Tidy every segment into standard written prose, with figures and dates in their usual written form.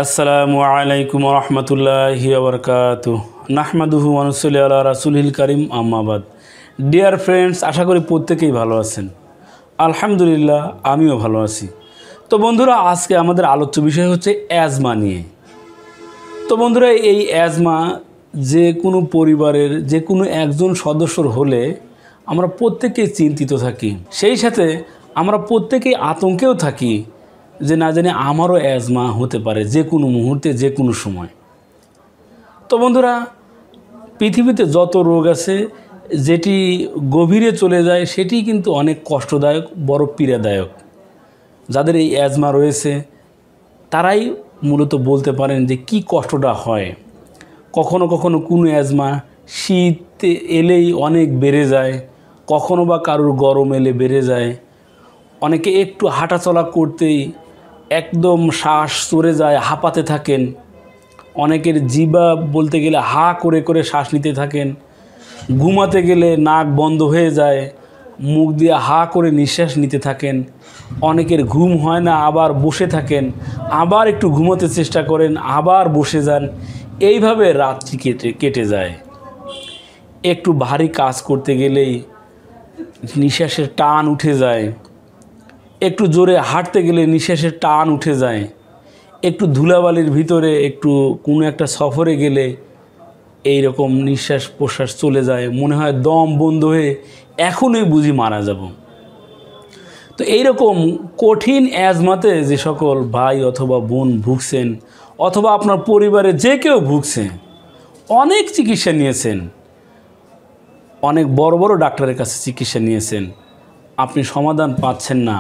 আসসালামু আলাইকুম রহমতুল্লাহি ওবরকাতুহ নাহমাদুহু ওয়া নুসাল্লি আলা রাসূলিল কারীম আম্মা বাদ। ডিয়ার ফ্রেন্ডস, আশা করি প্রত্যেকেই ভালো আছেন। আলহামদুলিল্লাহ, আমিও ভালো আছি। তো বন্ধুরা, আজকে আমাদের আলোচ্য বিষয় হচ্ছে অ্যাজমা নিয়ে। তো বন্ধুরা, এই অ্যাজমা যে কোনো পরিবারের যে কোনো একজন সদস্যর হলে আমরা প্রত্যেকেই চিন্তিত থাকি, সেই সাথে আমরা প্রত্যেকেই আতঙ্কেও থাকি যে না জানি আমারও অ্যাজমা হতে পারে যে কোনো মুহূর্তে, যে কোনো সময়। তো বন্ধুরা, পৃথিবীতে যত রোগ আছে যেটি গভীরে চলে যায় সেটি কিন্তু অনেক কষ্টদায়ক, বড় পীড়াদায়ক। যাদের এই অ্যাজমা রয়েছে তারাই মূলত বলতে পারেন যে কি কষ্টটা হয়। কখনো কখনো কোনো অ্যাজমা শীত এলেই অনেক বেড়ে যায়, কখনো বা কারোর গরম এলে বেড়ে যায়। অনেকে একটু হাঁটাচলা করতেই একদম শ্বাস চড়ে যায়, হাঁপাতে থাকেন। অনেকের জিহ্বা বলতে গেলে হা করে করে শ্বাস নিতে থাকেন। ঘুমাতে গেলে নাক বন্ধ হয়ে যায়, মুখ দিয়ে হা করে নিঃশ্বাস নিতে থাকেন। অনেকের ঘুম হয় না, আবার বসে থাকেন, আবার একটু ঘুমোতে চেষ্টা করেন, আবার বসে যান। এইভাবে রাত্রি কেটে যায়। একটু ভারী কাজ করতে গেলেই নিঃশ্বাসের টান উঠে যায়। একটু জোরে হাঁটতে গেলে নিঃশ্বাসের টান উঠে যায়। একটু ধুলাবালির ভিতরে একটু কোনো একটা সফরে গেলে এই রকম নিঃশ্বাস প্রশ্বাস চলে যায়, মনে হয় দম বন্ধ হয়ে এখনই বুঝি মারা যাব। তো এইরকম কঠিন অ্যাজমাতে যে সকল ভাই অথবা বোন ভুগছেন, অথবা আপনার পরিবারে যে কেউ ভুগছে, অনেক চিকিৎসা নিয়েছেন, অনেক বড় বড় ডাক্তারের কাছে চিকিৎসা নিয়েছেন, আপনি সমাধান পাচ্ছেন না,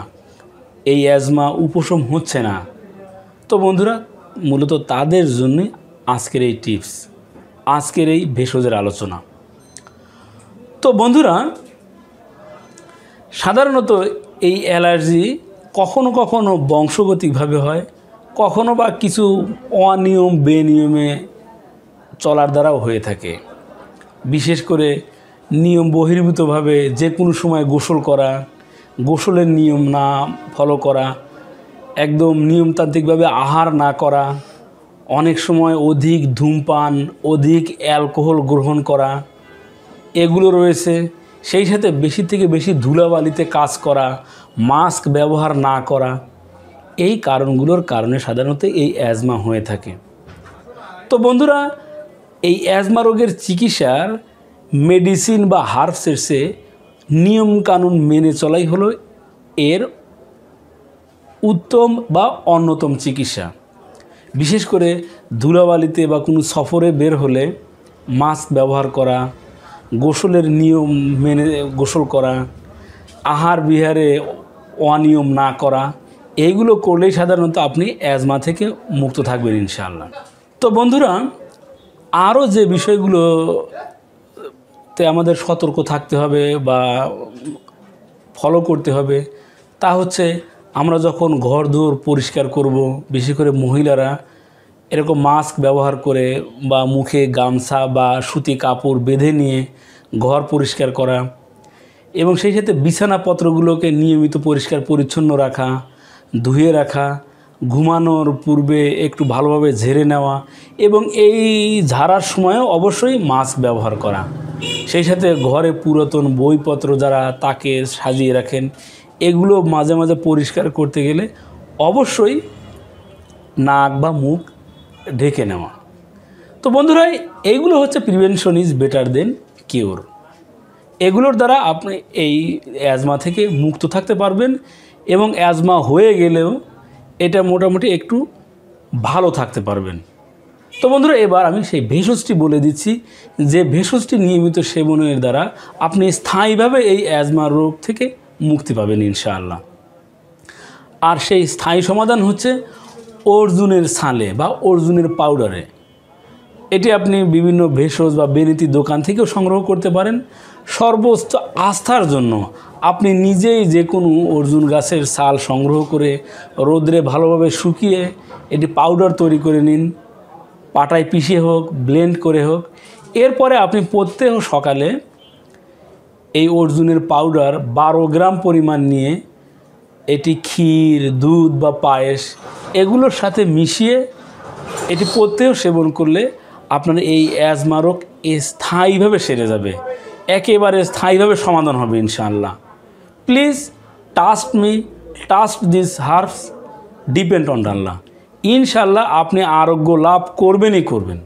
এই অ্যাজমা উপশম হচ্ছে না। তো বন্ধুরা, মূলত তাদের জন্যই আজকের এই টিপস, আজকের এই ভেষজের আলোচনা। তো বন্ধুরা, সাধারণত এই অ্যালার্জি কখনো কখনো বংশগতিকভাবে হয়, কখনো বা কিছু অনিয়ম বেনিয়মে চলার দ্বারাও হয়ে থাকে। বিশেষ করে নিয়ম বহির্ভূতভাবে যে কোনো সময় গোসল করা, গোসলের নিয়ম না ফলো করা, একদম নিয়মতান্ত্রিকভাবে আহার না করা, অনেক সময় অধিক ধূমপান, অধিক অ্যালকোহল গ্রহণ করা, এগুলো রয়েছে। সেই সাথে বেশি থেকে বেশি ধুলাবালিতে কাজ করা, মাস্ক ব্যবহার না করা, এই কারণগুলোর কারণে সাধারণত এই অ্যাজমা হয়ে থাকে। তো বন্ধুরা, এই অ্যাজমা রোগের চিকিৎসার মেডিসিন বা হার্বসের চেয়ে নিয়মকানুন মেনে চলাই হলো এর উত্তম বা অন্যতম চিকিৎসা। বিশেষ করে ধুলাবালিতে বা কোনো সফরে বের হলে মাস্ক ব্যবহার করা, গোসলের নিয়ম মেনে গোসল করা, আহার বিহারে অনিয়ম না করা, এইগুলো করলেই সাধারণত আপনি অ্যাজমা থেকে মুক্ত থাকবেন ইনশাআল্লাহ। তো বন্ধুরা, আরও যে বিষয়গুলোতে আমাদের সতর্ক থাকতে হবে বা ফলো করতে হবে তা হচ্ছে, আমরা যখন ঘর দুয়ার পরিষ্কার করব, বিশেষ করে মহিলারা এরকম মাস্ক ব্যবহার করে বা মুখে গামছা বা সুতি কাপড় বেঁধে নিয়ে ঘর পরিষ্কার করা, এবং সেই সাথে বিছানাপত্রগুলোকে নিয়মিত পরিষ্কার পরিচ্ছন্ন রাখা, ধুয়ে রাখা, ঘুমানোর পূর্বে একটু ভালোভাবে ঝেড়ে নেওয়া, এবং এই ঝাড়ার সময়ও অবশ্যই মাস্ক ব্যবহার করা। সেই সাথে ঘরে পুরাতন বইপত্র যারা তাকে সাজিয়ে রাখেন, এগুলো মাঝে মাঝে পরিষ্কার করতে গেলে অবশ্যই নাক বা মুখ ঢেকে নেওয়া। তো বন্ধুরা, এইগুলো হচ্ছে prevention is better then cure. এগুলোর দ্বারা আপনি এই অ্যাজমা থেকে মুক্ত থাকতে পারবেন, এবং অ্যাজমা হয়ে গেলেও এটা মোটামুটি একটু ভালো থাকতে পারবেন। তো বন্ধুরা, এবার আমি সেই ভেষজটি বলে দিচ্ছি, যে ভেষজটি নিয়মিত সেবনের দ্বারা আপনি স্থায়ীভাবে এই অ্যাজমা রোগ থেকে মুক্তি পাবেন ইনশাআল্লাহ। আর সেই স্থায়ী সমাধান হচ্ছে অর্জুনের ছালে বা অর্জুনের পাউডারে। এটি আপনি বিভিন্ন ভেষজ বা বেনিতি দোকান থেকেও সংগ্রহ করতে পারেন। সর্বোচ্চ আস্থার জন্য আপনি নিজেই যে কোনো অর্জুন গাছের ছাল সংগ্রহ করে রোদ্রে ভালোভাবে শুকিয়ে এটি পাউডার তৈরি করে নিন, পাটায় পিষে হোক, ব্লেন্ড করে হোক। এরপরে আপনি প্রত্যেক সকালে এই অর্জুনের পাউডার 12 গ্রাম পরিমাণ নিয়ে এটি ক্ষীর, দুধ বা পায়েস এগুলোর সাথে মিশিয়ে এটি প্রত্যেহ সেবন করলে আপনার এই অ্যাজমা রোগ স্থায়ীভাবে সেরে যাবে, একেবারে স্থায়ীভাবে সমাধান হবে ইনশাআল্লাহ। Please trust me, trust this herbs, depend on আল্লাহ। ইনশাআল্লাহ আপনি আরোগ্য লাভ করবেনই করবেন।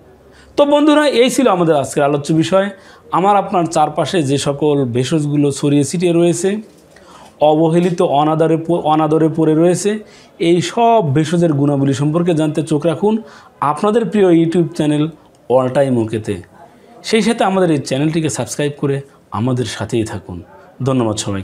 তো বন্ধুরা, এই ছিল আমাদের আজকের আলোচ্য বিষয়। আমার আপনার চারপাশে যে সকল ভেষজগুলো ছড়িয়ে ছিটিয়ে রয়েছে, অবহেলিত অনাদরে পড়ে রয়েছে, এই সব ভেষজের গুণাবলী সম্পর্কে জানতে চোখ রাখুন আপনাদের প্রিয় ইউটিউব চ্যানেল অল টাইম ওকেতে। সেই সাথে আমাদের এই চ্যানেলটিকে সাবস্ক্রাইব করে আমাদের সাথেই থাকুন। ধন্যবাদ সবাই।